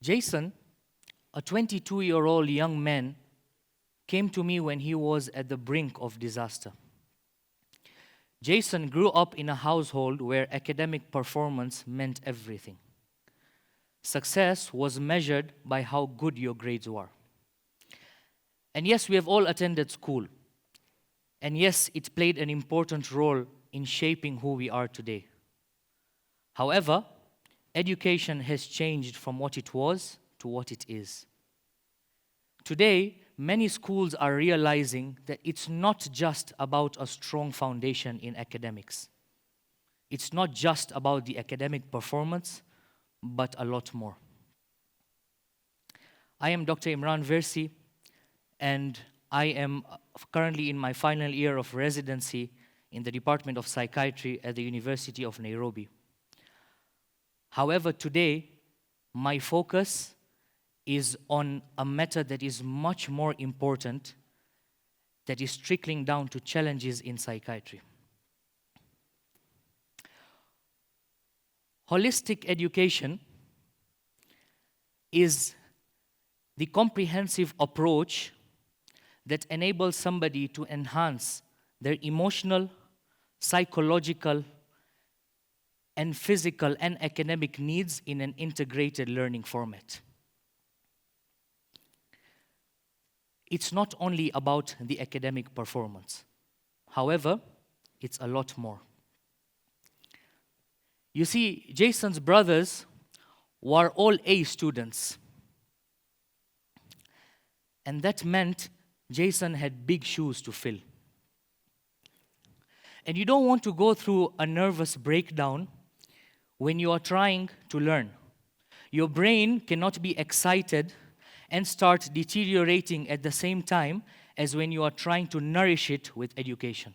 Jason, a 22-year-old young man, came to me when he was at the brink of disaster. Jason grew up in a household where academic performance meant everything. Success was measured by how good your grades were. And yes, we have all attended school. And yes, it played an important role in shaping who we are today. However, education has changed from what it was to what it is. Today, many schools are realizing that it's not just about a strong foundation in academics. It's not just about the academic performance, but a lot more. I am Dr. Imran Versi, and I am currently in my final year of residency in the Department of Psychiatry at the University of Nairobi. However, today, my focus is on a matter that is much more important, that is trickling down to challenges in psychiatry. Holistic education is the comprehensive approach that enables somebody to enhance their emotional, psychological, and physical and academic needs in an integrated learning format. It's not only about the academic performance. However, it's a lot more. You see, Jason's brothers were all A students. And that meant Jason had big shoes to fill. And you don't want to go through a nervous breakdown when you are trying to learn. Your brain cannot be excited and start deteriorating at the same time as when you are trying to nourish it with education.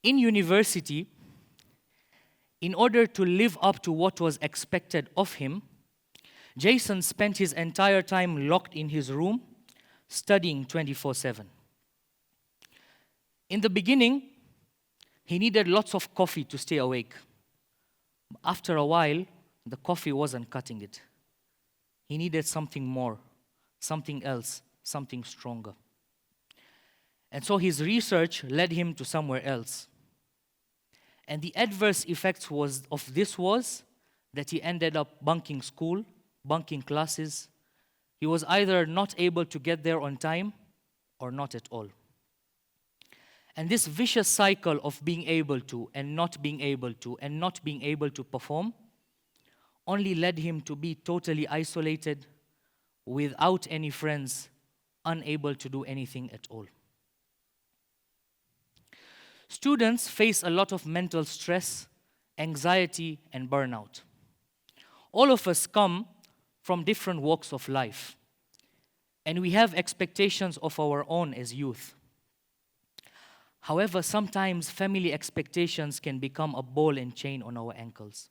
In university, in order to live up to what was expected of him, Jason spent his entire time locked in his room, studying 24/7. In the beginning, he needed lots of coffee to stay awake. After a while, the coffee wasn't cutting it. He needed something more, something else, something stronger. And so his research led him to somewhere else. And the adverse effects of this was that he ended up bunking school, bunking classes. He was either not able to get there on time or not at all. And this vicious cycle of being able to and not being able to and not being able to perform only led him to be totally isolated, without any friends, unable to do anything at all. Students face a lot of mental stress, anxiety, and burnout. All of us come from different walks of life, and we have expectations of our own as youth. However, sometimes family expectations can become a ball and chain on our ankles.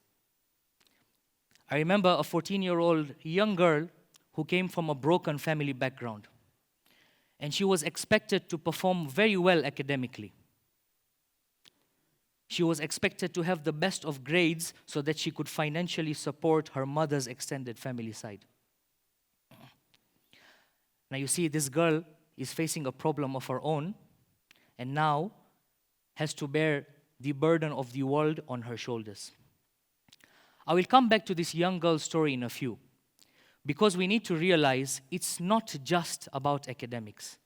I remember a 14-year-old young girl who came from a broken family background, and she was expected to perform very well academically. She was expected to have the best of grades so that she could financially support her mother's extended family side. Now you see, this girl is facing a problem of her own, and now has to bear the burden of the world on her shoulders. I will come back to this young girl's story in a few, because we need to realize it's not just about academics.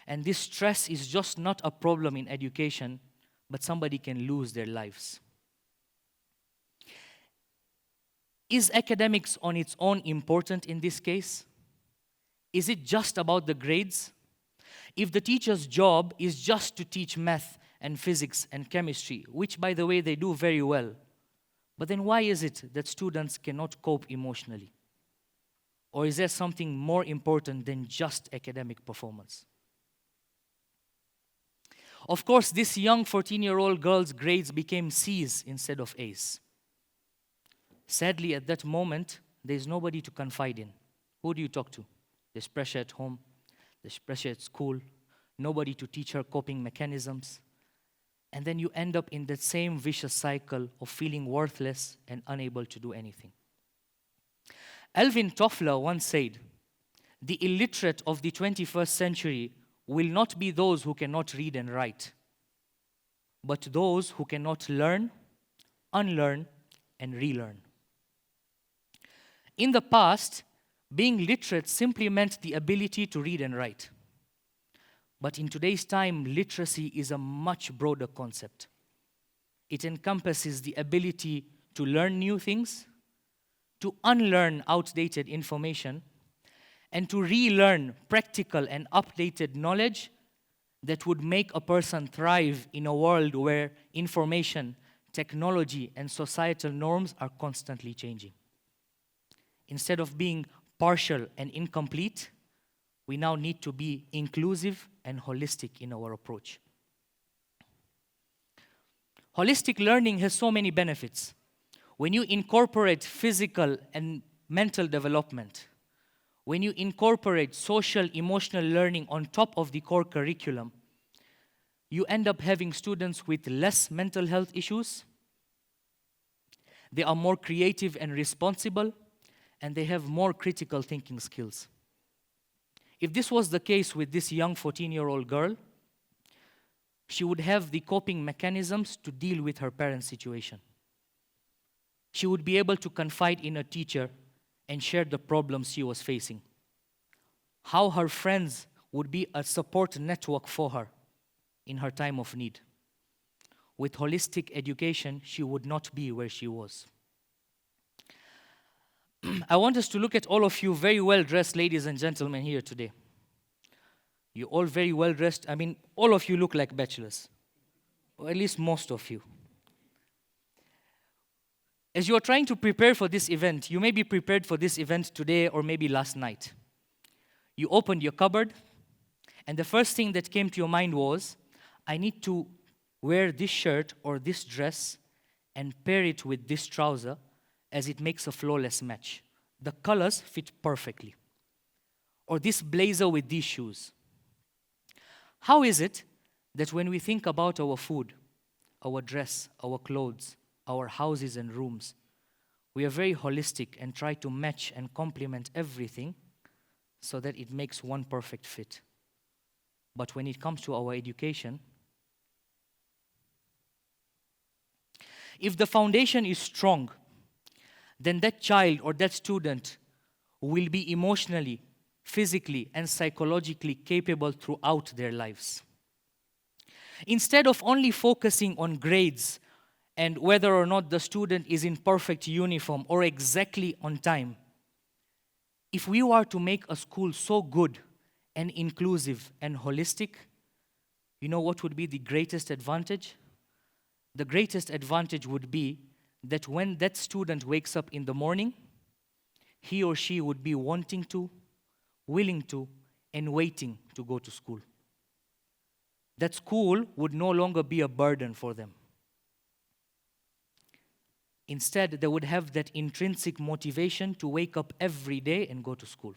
And this stress is just not a problem in education, but somebody can lose their lives. Is academics on its own important in this case? Is it just about the grades? If the teacher's job is just to teach math and physics and chemistry, which, by the way, they do very well, but then why is it that students cannot cope emotionally? Or is there something more important than just academic performance? Of course, this young 14-year-old girl's grades became C's instead of A's. Sadly, at that moment, there's nobody to confide in. Who do you talk to? There's pressure at home. There's pressure at school. Nobody to teach her coping mechanisms. And then you end up in that same vicious cycle of feeling worthless and unable to do anything. Alvin Toffler once said, "The illiterate of the 21st century will not be those who cannot read and write, but those who cannot learn, unlearn, and relearn." In the past, being literate simply meant the ability to read and write. But in today's time, literacy is a much broader concept. It encompasses the ability to learn new things, to unlearn outdated information, and to relearn practical and updated knowledge that would make a person thrive in a world where information, technology, and societal norms are constantly changing. Instead of being partial and incomplete, we now need to be inclusive and holistic in our approach. Holistic learning has so many benefits. When you incorporate physical and mental development, when you incorporate social, emotional learning on top of the core curriculum, you end up having students with less mental health issues. They are more creative and responsible, and they have more critical thinking skills. If this was the case with this young 14-year-old girl, she would have the coping mechanisms to deal with her parents' situation. She would be able to confide in a teacher and share the problems she was facing. How her friends would be a support network for her in her time of need. With holistic education, she would not be where she was. I want us to look at all of you very well-dressed ladies and gentlemen here today. You're all very well-dressed. I mean, all of you look like bachelors, or at least most of you. As you're trying to prepare for this event, you may be prepared for this event today or maybe last night. You opened your cupboard, and the first thing that came to your mind was, I need to wear this shirt or this dress and pair it with this trouser, as it makes a flawless match. The colors fit perfectly. Or this blazer with these shoes. How is it that when we think about our food, our dress, our clothes, our houses and rooms, we are very holistic and try to match and complement everything so that it makes one perfect fit? But when it comes to our education, if the foundation is strong, then that child or that student will be emotionally, physically, and psychologically capable throughout their lives. Instead of only focusing on grades and whether or not the student is in perfect uniform or exactly on time, if we were to make a school so good and inclusive and holistic, you know what would be the greatest advantage? The greatest advantage would be that when that student wakes up in the morning, he or she would be wanting to, willing to, and waiting to go to school. That school would no longer be a burden for them. Instead, they would have that intrinsic motivation to wake up every day and go to school.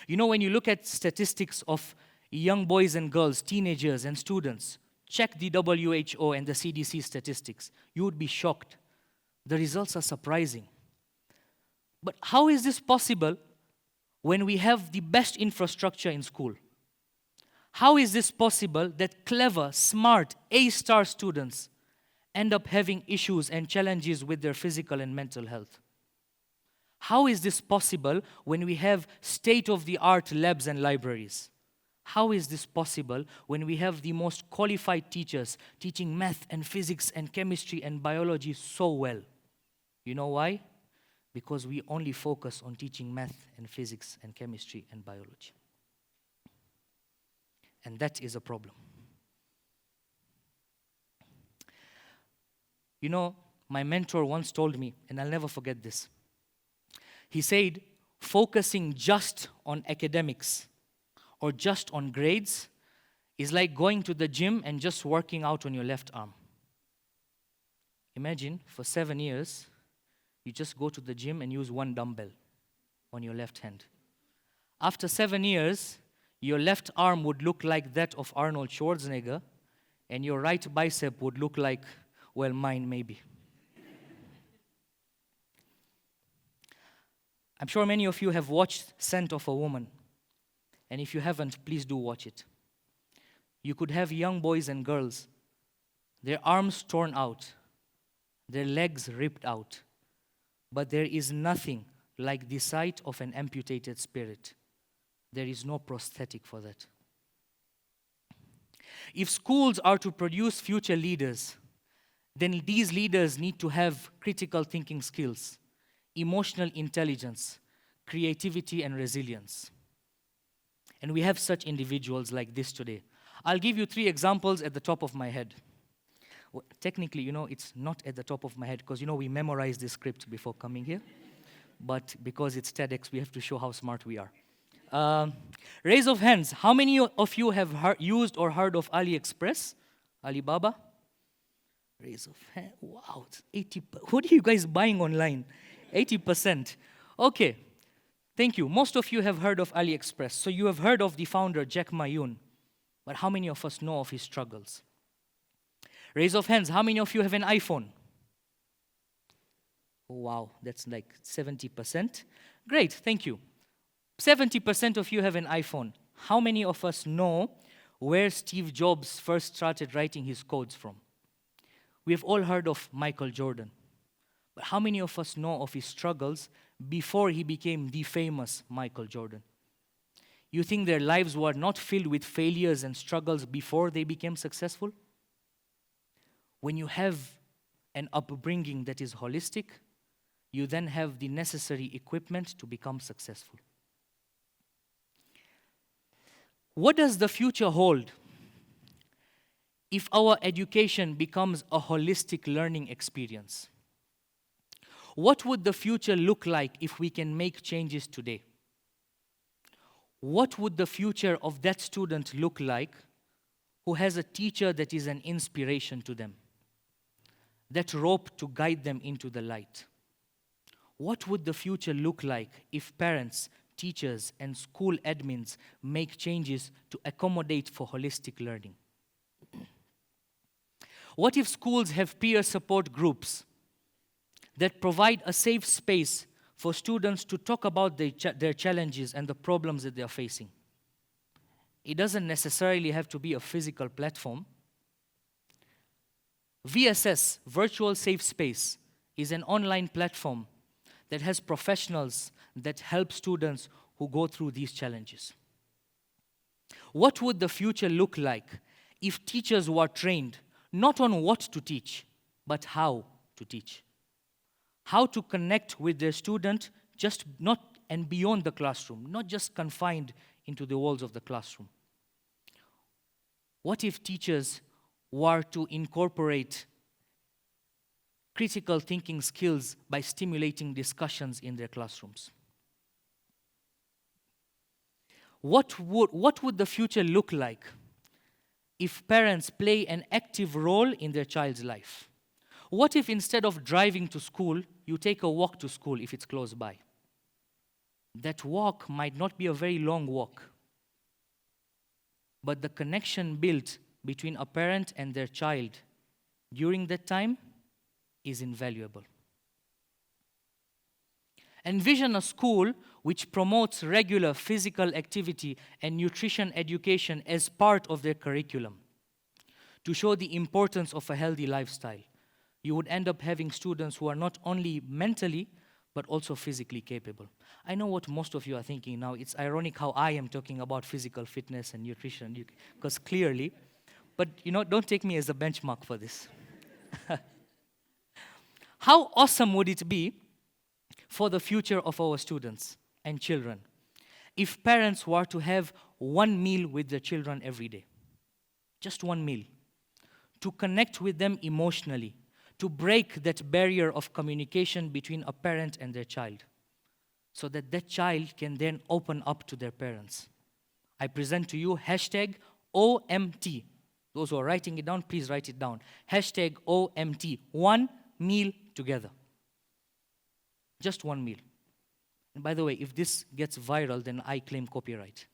You know, when you look at statistics of young boys and girls, teenagers and students, check the WHO and the CDC statistics. You would be shocked. The results are surprising. But how is this possible when we have the best infrastructure in school? How is this possible that clever, smart, A-star students end up having issues and challenges with their physical and mental health? How is this possible when we have state-of-the-art labs and libraries? How is this possible when we have the most qualified teachers teaching math and physics and chemistry and biology so well? You know why? Because we only focus on teaching math and physics and chemistry and biology. And that is a problem. You know, my mentor once told me, and I'll never forget this. He said, focusing just on academics or just on grades is like going to the gym and just working out on your left arm. Imagine, for 7 years, you just go to the gym and use one dumbbell on your left hand. After 7 years, your left arm would look like that of Arnold Schwarzenegger, and your right bicep would look like, well, mine maybe. I'm sure many of you have watched Scent of a Woman. And if you haven't, please do watch it. You could have young boys and girls, their arms torn out, their legs ripped out. But there is nothing like the sight of an amputated spirit. There is no prosthetic for that. If schools are to produce future leaders, then these leaders need to have critical thinking skills, emotional intelligence, creativity, and resilience. And we have such individuals like this today. I'll give you 3 examples at the top of my head. Well, technically, it's not at the top of my head because, we memorized the script before coming here. But because it's TEDx, we have to show how smart we are. Raise of hands. How many of you have used or heard of AliExpress? Alibaba? Raise of hands. Wow, it's 80%. What are you guys buying online? 80%. Okay, thank you. Most of you have heard of AliExpress. So you have heard of the founder, Jack Ma Yun. But how many of us know of his struggles? Raise of hands. How many of you have an iPhone? Oh, wow, that's like 70%. Great, thank you. 70% of you have an iPhone. How many of us know where Steve Jobs first started writing his codes from? We have all heard of Michael Jordan. But how many of us know of his struggles before he became the famous Michael Jordan? You think their lives were not filled with failures and struggles before they became successful? When you have an upbringing that is holistic, you then have the necessary equipment to become successful. What does the future hold if our education becomes a holistic learning experience? What would the future look like if we can make changes today? What would the future of that student look like who has a teacher that is an inspiration to them? That rope to guide them into the light. What would the future look like if parents, teachers, and school admins make changes to accommodate for holistic learning? What if schools have peer support groups that provide a safe space for students to talk about their challenges and the problems that they are facing? It doesn't necessarily have to be a physical platform. VSS, Virtual Safe Space, is an online platform that has professionals that help students who go through these challenges. What would the future look like if teachers were trained not on what to teach, but how to teach? How to connect with their student just not and beyond the classroom, not just confined into the walls of the classroom. What if teachers were to incorporate critical thinking skills by stimulating discussions in their classrooms? What would the future look like if parents play an active role in their child's life? What if instead of driving to school, you take a walk to school if it's close by? That walk might not be a very long walk, but the connection built between a parent and their child during that time is invaluable. Envision a school which promotes regular physical activity and nutrition education as part of their curriculum to show the importance of a healthy lifestyle. You would end up having students who are not only mentally, but also physically capable. I know what most of you are thinking now. It's ironic how I am talking about physical fitness and nutrition, because clearly, but don't take me as a benchmark for this. How awesome would it be for the future of our students and children if parents were to have one meal with their children every day? Just one meal. To connect with them emotionally, to break that barrier of communication between a parent and their child, so that that child can then open up to their parents. I present to you hashtag OMT. Those who are writing it down, please write it down. Hashtag OMT. One meal together. Just one meal. And by the way, if this gets viral, then I claim copyright.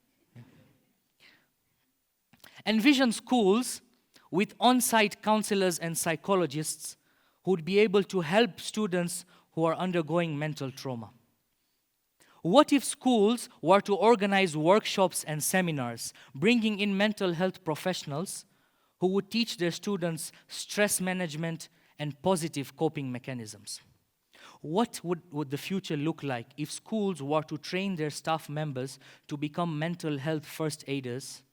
Envision schools with on-site counselors and psychologists who would be able to help students who are undergoing mental trauma. What if schools were to organize workshops and seminars, bringing in mental health professionals who would teach their students stress management and positive coping mechanisms? What would the future look like if schools were to train their staff members to become mental health first aiders,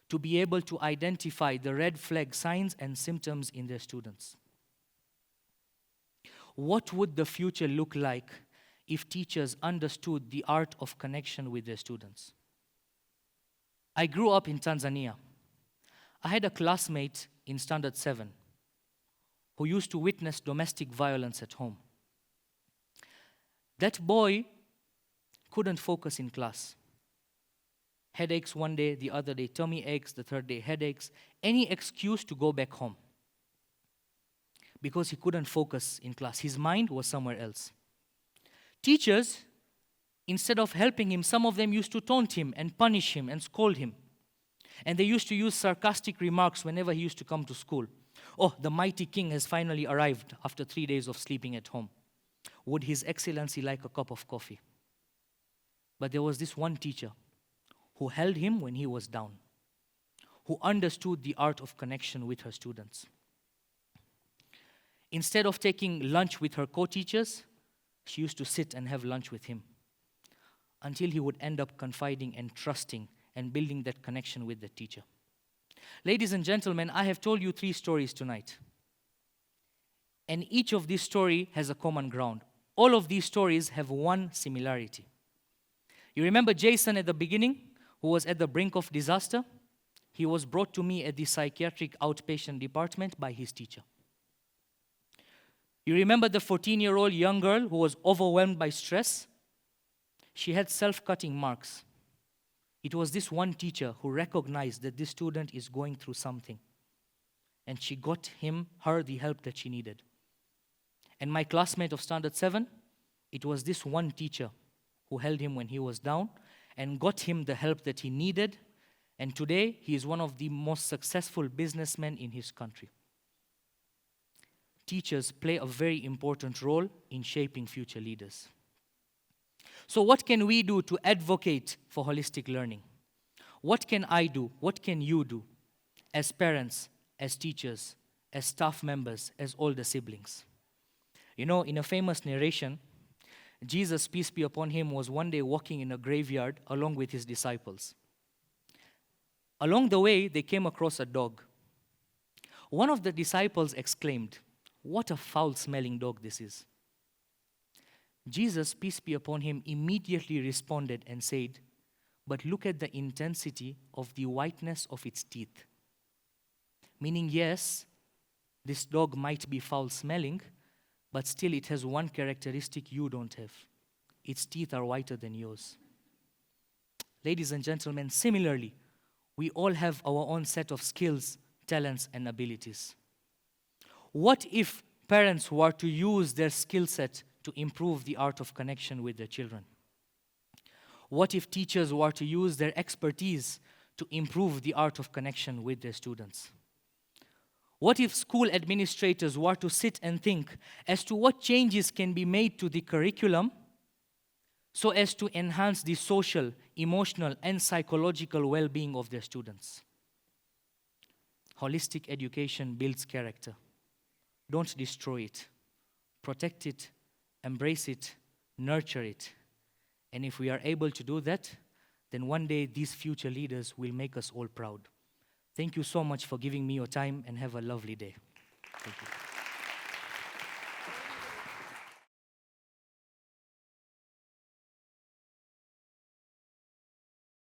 to be able to identify the red flag signs and symptoms in their students? What would the future look like if teachers understood the art of connection with their students? I grew up in Tanzania. I had a classmate in Standard 7 who used to witness domestic violence at home. That boy couldn't focus in class. Headaches one day, the other day tummy aches, the third day headaches, any excuse to go back home because he couldn't focus in class. His mind was somewhere else. Teachers, instead of helping him, some of them used to taunt him and punish him and scold him. And they used to use sarcastic remarks whenever he used to come to school. Oh, the mighty king has finally arrived after 3 days of sleeping at home. Would His Excellency like a cup of coffee? But there was this one teacher who held him when he was down, who understood the art of connection with her students. Instead of taking lunch with her co-teachers, she used to sit and have lunch with him until he would end up confiding and trusting and building that connection with the teacher. Ladies and gentlemen, I have told you 3 stories tonight. And each of these stories has a common ground. All of these stories have one similarity. You remember Jason at the beginning, who was at the brink of disaster? He was brought to me at the psychiatric outpatient department by his teacher. You remember the 14-year-old young girl who was overwhelmed by stress? She had self-cutting marks. It was this one teacher who recognized that this student is going through something. And she got her the help that she needed. And my classmate of Standard 7, it was this one teacher who held him when he was down and got him the help that he needed. And today, he is one of the most successful businessmen in his country. Teachers play a very important role in shaping future leaders. So what can we do to advocate for holistic learning? What can I do? What can you do as parents, as teachers, as staff members, as older siblings? You know, in a famous narration, Jesus, peace be upon him, was one day walking in a graveyard along with his disciples. Along the way, they came across a dog. One of the disciples exclaimed, "What a foul-smelling dog this is." Jesus, peace be upon him, immediately responded and said, "But look at the intensity of the whiteness of its teeth." Meaning, yes, this dog might be foul-smelling, but still it has one characteristic you don't have. Its teeth are whiter than yours. Ladies and gentlemen, similarly, we all have our own set of skills, talents, and abilities. What if parents were to use their skill set to improve the art of connection with their children? What if teachers were to use their expertise to improve the art of connection with their students? What if school administrators were to sit and think as to what changes can be made to the curriculum so as to enhance the social, emotional, and psychological well-being of their students? Holistic education builds character. Don't destroy it. Protect it, embrace it, nurture it. And if we are able to do that, then one day these future leaders will make us all proud. Thank you so much for giving me your time, and have a lovely day. Thank you.